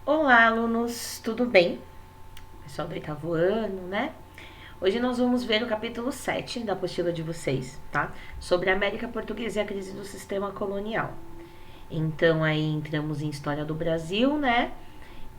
Olá, alunos, tudo bem? Pessoal do oitavo ano, né? Hoje nós vamos ver o capítulo 7 da apostila de vocês, tá? Sobre a América Portuguesa e a crise do sistema colonial. Então, aí entramos em história do Brasil, né?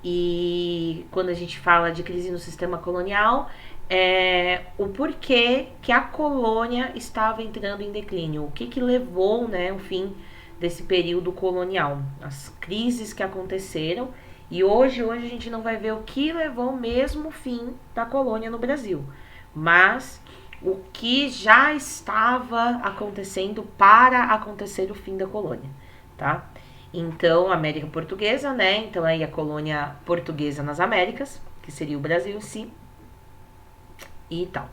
E quando a gente fala de crise no sistema colonial, é o porquê que a colônia estava entrando em declínio, o que levou, né, o fim desse período colonial, as crises que aconteceram. E hoje a gente não vai ver o que levou mesmo o fim da colônia no Brasil, mas o que já estava acontecendo para acontecer o fim da colônia, tá? Então, América Portuguesa, né? Então, aí a colônia portuguesa nas Américas, que seria o Brasil em si, e tal.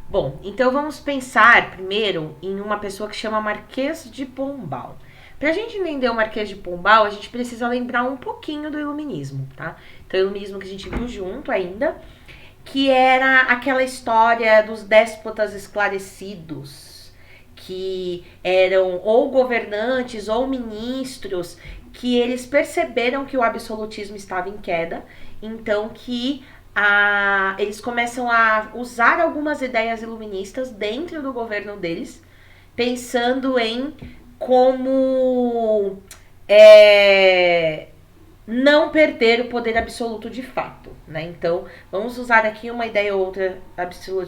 Bom, então vamos pensar primeiro em uma pessoa que chama Marquês de Pombal. Para a gente entender o Marquês de Pombal, a gente precisa lembrar um pouquinho do Iluminismo, tá? Então, o Iluminismo que a gente viu junto ainda, que era aquela história dos déspotas esclarecidos, que eram ou governantes ou ministros, que eles perceberam que o absolutismo estava em queda, então que eles começam a usar algumas ideias iluministas dentro do governo deles, pensando em como não perder o poder absoluto de fato, né? Então, vamos usar aqui uma ideia ou outra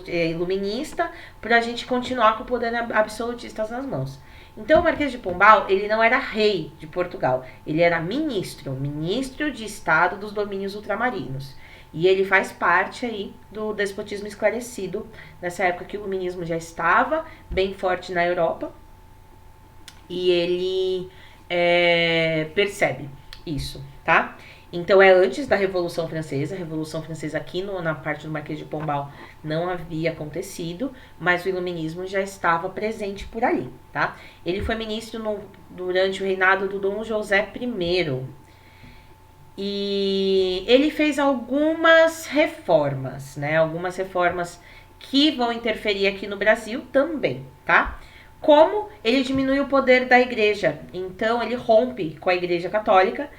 iluminista para a gente continuar com o poder absolutista nas mãos. Então, o Marquês de Pombal, ele não era rei de Portugal, ele era ministro de Estado dos domínios ultramarinos. E ele faz parte aí do despotismo esclarecido, nessa época que o iluminismo já estava bem forte na Europa, e ele percebe isso, tá? Então é antes da Revolução Francesa. A Revolução Francesa aqui na parte do Marquês de Pombal não havia acontecido, mas o iluminismo já estava presente por ali, tá? Ele foi ministro durante o reinado do Dom José I. E ele fez algumas reformas, né? Algumas reformas que vão interferir aqui no Brasil também, tá? Como ele diminui o poder da igreja. Então, ele rompe com a igreja católica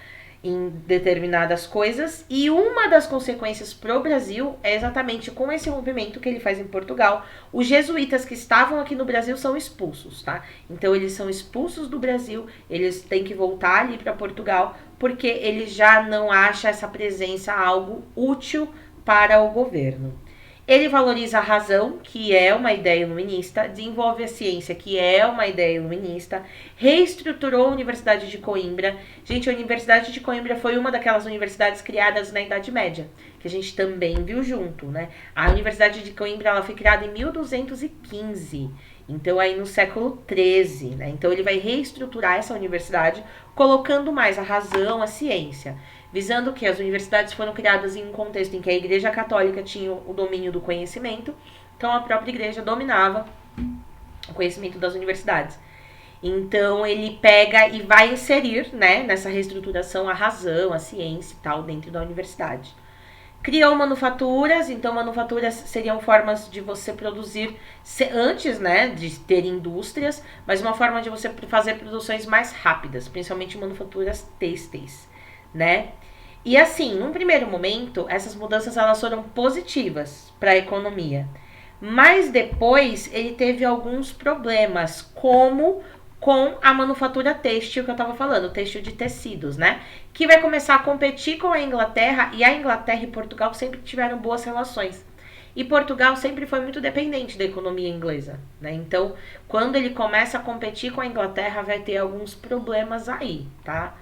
em determinadas coisas, e uma das consequências pro Brasil é exatamente com esse rompimento que ele faz em Portugal. Os jesuítas que estavam aqui no Brasil são expulsos, tá? Então eles são expulsos do Brasil, eles têm que voltar ali para Portugal, porque ele já não acha essa presença algo útil para o governo. Ele valoriza a razão, que é uma ideia iluminista, desenvolve a ciência, que é uma ideia iluminista, reestruturou a Universidade de Coimbra. Gente, a Universidade de Coimbra foi uma daquelas universidades criadas na Idade Média, que a gente também viu junto, né? A Universidade de Coimbra ela foi criada em 1215, então aí no século XIII, né? Então ele vai reestruturar essa universidade, colocando mais a razão, a ciência, visando que as universidades foram criadas em um contexto em que a Igreja Católica tinha o domínio do conhecimento, então a própria Igreja dominava o conhecimento das universidades. Então ele pega e vai inserir, né, nessa reestruturação a razão, a ciência e tal dentro da universidade. Criou manufaturas, então manufaturas seriam formas de você produzir antes, né, de ter indústrias, mas uma forma de você fazer produções mais rápidas, principalmente manufaturas têxteis, né? E assim, num primeiro momento, essas mudanças elas foram positivas para a economia, mas depois ele teve alguns problemas, como com a manufatura têxtil que eu estava falando, têxtil de tecidos, né? Que vai começar a competir com a Inglaterra, e a Inglaterra e Portugal sempre tiveram boas relações. E Portugal sempre foi muito dependente da economia inglesa, né? Então, quando ele começa a competir com a Inglaterra, vai ter alguns problemas aí, tá?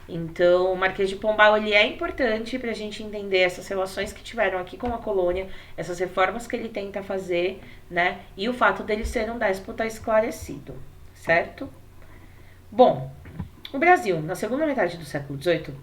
Então, o Marquês de Pombal ele é importante para a gente entender essas relações que tiveram aqui com a colônia, essas reformas que ele tenta fazer, né? E o fato dele ser um déspota esclarecido, certo? Bom, o Brasil, na segunda metade do século XVIII,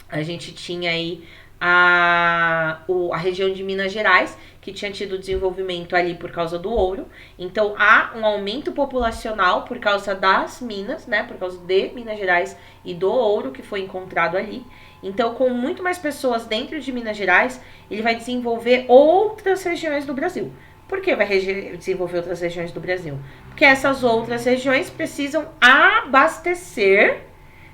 a gente tinha aí a região de Minas Gerais, que tinha tido desenvolvimento ali por causa do ouro. Então há um aumento populacional por causa das minas, né? Por causa de Minas Gerais e do ouro que foi encontrado ali. Então, com muito mais pessoas dentro de Minas Gerais, ele vai desenvolver outras regiões do Brasil. Por que vai desenvolver outras regiões do Brasil? Porque essas outras regiões precisam abastecer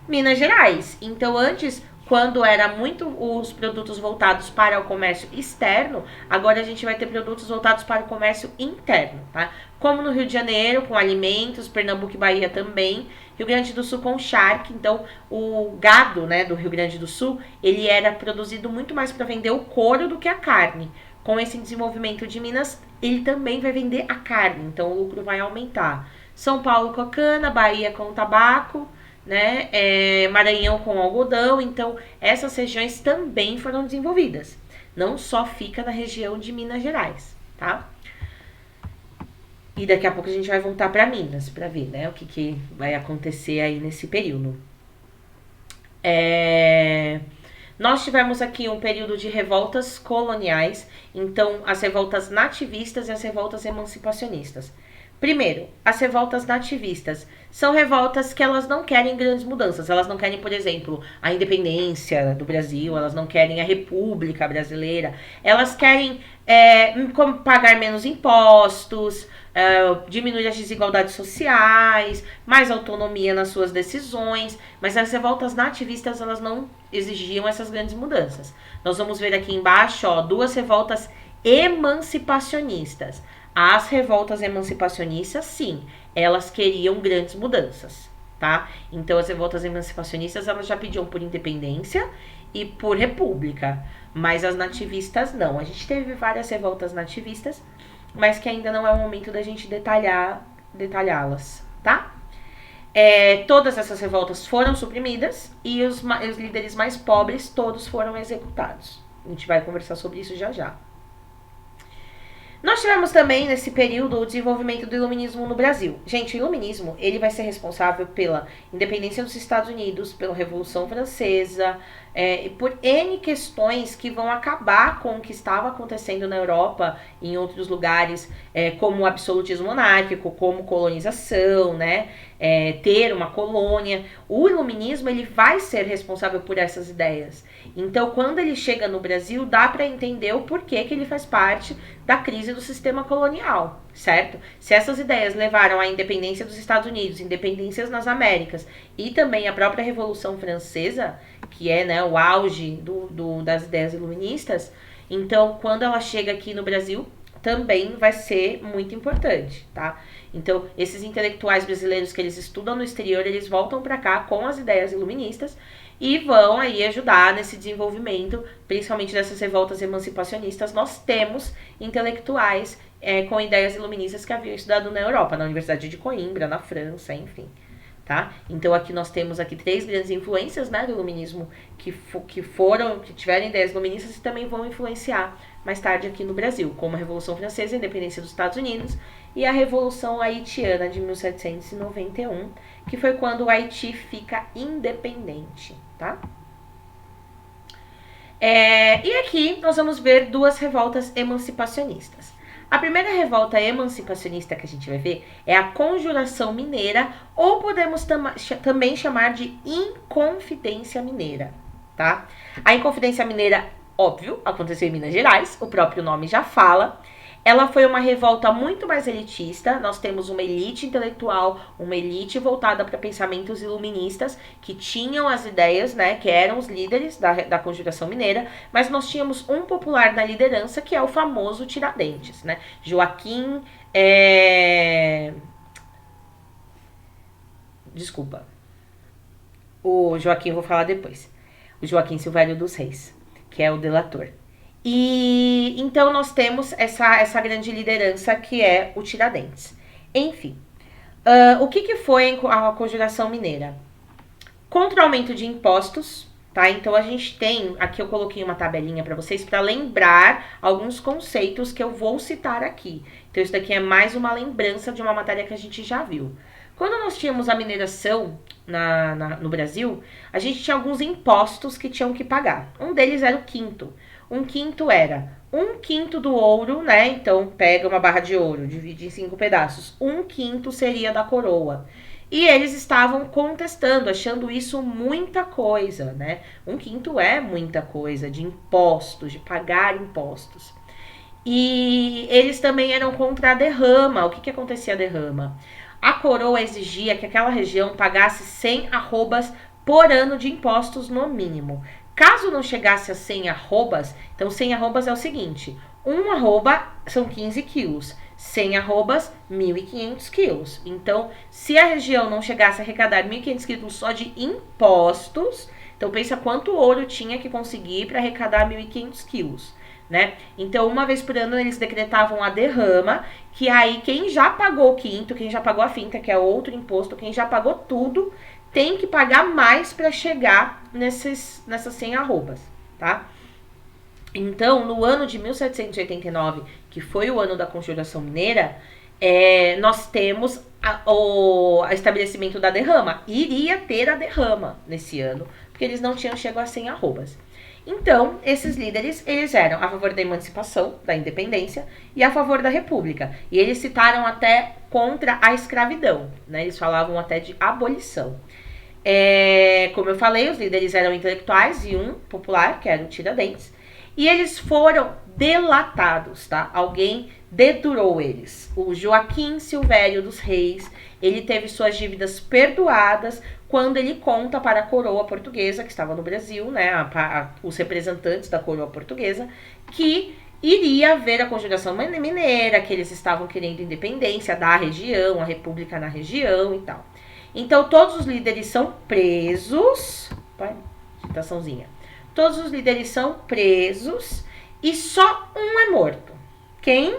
Minas Gerais. Então, antes, quando era muito os produtos voltados para o comércio externo, agora a gente vai ter produtos voltados para o comércio interno, tá? Como no Rio de Janeiro, com alimentos, Pernambuco e Bahia também, Rio Grande do Sul com charque. Então, o gado, né, do Rio Grande do Sul, ele era produzido muito mais para vender o couro do que a carne. Com esse desenvolvimento de Minas, ele também vai vender a carne, então o lucro vai aumentar. São Paulo com a cana, Bahia com o tabaco, né? Maranhão com algodão. Então, essas regiões também foram desenvolvidas. Não só fica na região de Minas Gerais, tá? E daqui a pouco a gente vai voltar para Minas para ver, né, o que vai acontecer aí nesse período. Nós tivemos aqui um período de revoltas coloniais, então as revoltas nativistas e as revoltas emancipacionistas. Primeiro, as revoltas nativistas são revoltas que elas não querem grandes mudanças. Elas não querem, por exemplo, a independência do Brasil, elas não querem a República Brasileira. Elas querem pagar menos impostos, diminuir as desigualdades sociais, mais autonomia nas suas decisões. Mas as revoltas nativistas, elas não exigiam essas grandes mudanças. Nós vamos ver aqui embaixo, ó, duas revoltas emancipacionistas. As revoltas emancipacionistas, sim, elas queriam grandes mudanças, tá? Então, as revoltas emancipacionistas, elas já pediam por independência e por república, mas as nativistas não. A gente teve várias revoltas nativistas, mas que ainda não é o momento da gente detalhá-las, tá? Todas essas revoltas foram suprimidas e os líderes mais pobres todos foram executados. A gente vai conversar sobre isso já já. Nós tivemos também, nesse período, o desenvolvimento do iluminismo no Brasil. Gente, o iluminismo, ele vai ser responsável pela independência dos Estados Unidos, pela Revolução Francesa, e por N questões que vão acabar com o que estava acontecendo na Europa e em outros lugares, como o absolutismo monárquico, como colonização, né? Ter uma colônia. O iluminismo, ele vai ser responsável por essas ideias. Então, quando ele chega no Brasil, dá para entender o porquê que ele faz parte da crise do sistema colonial, certo? Se essas ideias levaram à independência dos Estados Unidos, independências nas Américas e também a própria Revolução Francesa, que é, né, o auge das ideias iluministas, então, quando ela chega aqui no Brasil, também vai ser muito importante, tá? Então, esses intelectuais brasileiros que eles estudam no exterior, eles voltam para cá com as ideias iluministas e vão aí ajudar nesse desenvolvimento, principalmente dessas revoltas emancipacionistas. Nós temos intelectuais com ideias iluministas que haviam estudado na Europa, na Universidade de Coimbra, na França, enfim. Tá? Então aqui nós temos aqui 3 grandes influências, né, do iluminismo que tiveram ideias iluministas e também vão influenciar mais tarde aqui no Brasil, como a Revolução Francesa, a independência dos Estados Unidos e a Revolução Haitiana de 1791, que foi quando o Haiti fica independente, tá? E aqui nós vamos ver 2 revoltas emancipacionistas. A primeira revolta emancipacionista que a gente vai ver é a Conjuração Mineira, ou podemos também chamar de Inconfidência Mineira, tá? A Inconfidência Mineira, óbvio, aconteceu em Minas Gerais, o próprio nome já fala. Ela foi uma revolta muito mais elitista. Nós temos uma elite intelectual, uma elite voltada para pensamentos iluministas, que tinham as ideias, né, que eram os líderes da Conjuração Mineira, mas nós tínhamos um popular na liderança, que é o famoso Tiradentes, né? Joaquim... Desculpa. O Joaquim eu vou falar depois. O Joaquim Silvério dos Reis, que é o delator. E então nós temos essa grande liderança que é o Tiradentes. Enfim, o que foi a Conjuração Mineira? Contra o aumento de impostos, tá? Então a gente tem, aqui eu coloquei uma tabelinha para vocês para lembrar alguns conceitos que eu vou citar aqui. Então isso daqui é mais uma lembrança de uma matéria que a gente já viu. Quando nós tínhamos a mineração no Brasil, a gente tinha alguns impostos que tinham que pagar. Um deles era o quinto. Um quinto era 1/5 do ouro, né? Então, pega uma barra de ouro, divide em 5 pedaços. 1/5 seria da coroa. E eles estavam contestando, achando isso muita coisa, né? 1/5 é muita coisa de impostos, de pagar impostos. E eles também eram contra a derrama. O que acontecia a derrama? A coroa exigia que aquela região pagasse 100 arrobas por ano de impostos no mínimo. Caso não chegasse a 100 arrobas, então 100 arrobas é o seguinte, um arroba são 15 quilos, 100 arrobas, 1.500 quilos. Então, se a região não chegasse a arrecadar 1.500 quilos só de impostos, então pensa quanto ouro tinha que conseguir para arrecadar 1.500 quilos. Né? Então, uma vez por ano, eles decretavam a derrama, que aí quem já pagou o quinto, quem já pagou a finta, que é outro imposto, quem já pagou tudo, tem que pagar mais para chegar nessas 100 arrobas, tá? Então, no ano de 1789, que foi o ano da Conjuração Mineira, nós temos o estabelecimento da derrama. Iria ter a derrama nesse ano, porque eles não tinham chegado a 100 arrobas. Então, esses líderes, eles eram a favor da emancipação, da independência, e a favor da república. E eles citaram até contra a escravidão, né? Eles falavam até de abolição. Como eu falei, os líderes eram intelectuais e um popular, que era o Tiradentes. E eles foram delatados, tá? Alguém dedurou eles. O Joaquim Silvério dos Reis, ele teve suas dívidas perdoadas quando ele conta para a coroa portuguesa, que estava no Brasil, né? Os representantes da coroa portuguesa, que iria haver a Conjuração Mineira, que eles estavam querendo independência da região, a república na região e tal. Então, todos os líderes são presos. Vai, citaçãozinha. Todos os líderes são presos e só um é morto. Quem?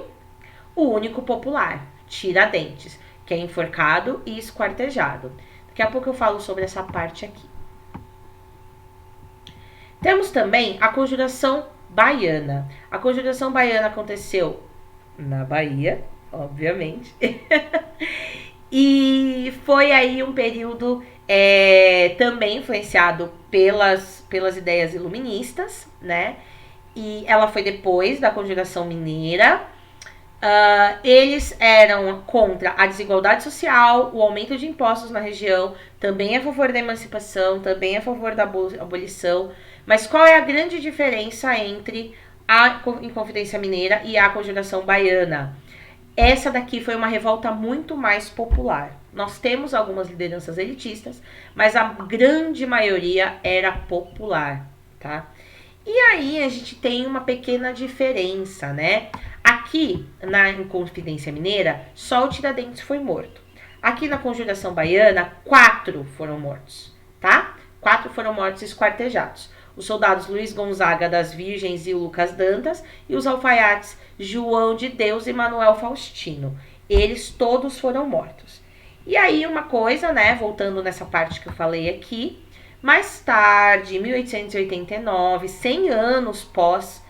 O único popular, Tiradentes, que é enforcado e esquartejado. Daqui a pouco eu falo sobre essa parte aqui. Temos também a Conjuração Baiana. A Conjuração Baiana aconteceu na Bahia, obviamente. E foi aí um período também influenciado pelas ideias iluministas, né? E ela foi depois da Conjuração Mineira. Eles eram contra a desigualdade social, o aumento de impostos na região, também a favor da emancipação, também a favor da abolição. Mas qual é a grande diferença entre a Inconfidência Mineira e a Conjuração Baiana? Essa daqui foi uma revolta muito mais popular. Nós temos algumas lideranças elitistas, mas a grande maioria era popular, tá? E aí a gente tem uma pequena diferença, né? Aqui na Inconfidência Mineira, só o Tiradentes foi morto. Aqui na Conjuração Baiana, 4 foram mortos, tá? 4 foram mortos esquartejados. Os soldados Luiz Gonzaga das Virgens e o Lucas Dantas, e os alfaiates João de Deus e Manuel Faustino. Eles todos foram mortos. E aí uma coisa, né, voltando nessa parte que eu falei aqui, mais tarde, em 1889, 100 anos pós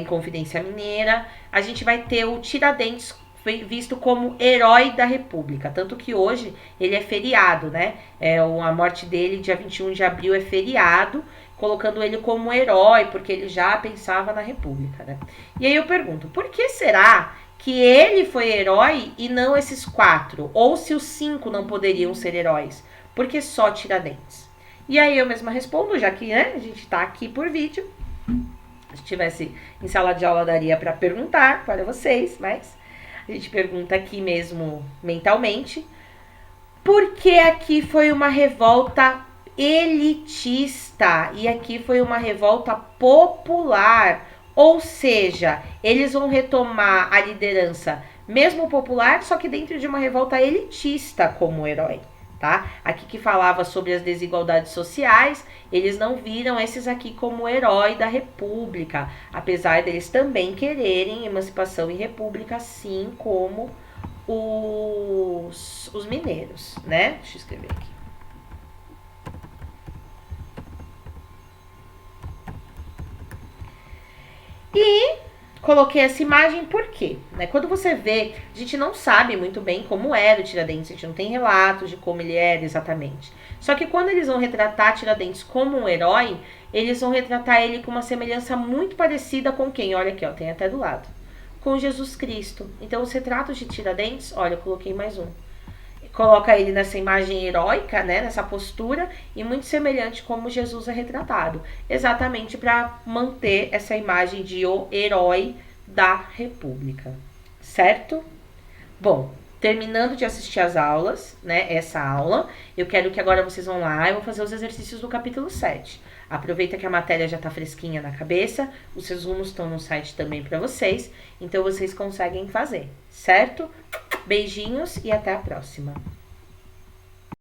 Inconfidência Mineira, a gente vai ter o Tiradentes visto como herói da República, tanto que hoje ele é feriado, né? A morte dele, dia 21 de abril, é feriado, colocando ele como herói, porque ele já pensava na República, né? E aí eu pergunto, por que será que ele foi herói e não esses 4? Ou se os 5 não poderiam ser heróis? Por que só Tiradentes? E aí eu mesma respondo, já que, né, a gente tá aqui por vídeo. Se tivesse em sala de aula, daria para perguntar para vocês, mas a gente pergunta aqui mesmo mentalmente. Porque aqui foi uma revolta elitista e aqui foi uma revolta popular. Ou seja, eles vão retomar a liderança mesmo popular, só que dentro de uma revolta elitista como herói. Tá? Aqui que falava sobre as desigualdades sociais, eles não viram esses aqui como herói da república, apesar deles também quererem emancipação e república, assim como os mineiros, né? Deixa eu escrever aqui. E coloquei essa imagem por quê? Né? Quando você vê, a gente não sabe muito bem como era o Tiradentes, a gente não tem relatos de como ele era exatamente. Só que quando eles vão retratar Tiradentes como um herói, eles vão retratar ele com uma semelhança muito parecida com quem? Olha aqui, ó, tem até do lado. Com Jesus Cristo. Então os retratos de Tiradentes, olha, eu coloquei mais um. Coloca ele nessa imagem heróica, né, nessa postura, e muito semelhante como Jesus é retratado, exatamente para manter essa imagem de o herói da República, certo? Bom, terminando de assistir as aulas, né, essa aula, eu quero que agora vocês vão lá e vão fazer os exercícios do capítulo 7. Aproveita que a matéria já tá fresquinha na cabeça, os resumos estão no site também para vocês, então vocês conseguem fazer, certo? Beijinhos e até a próxima.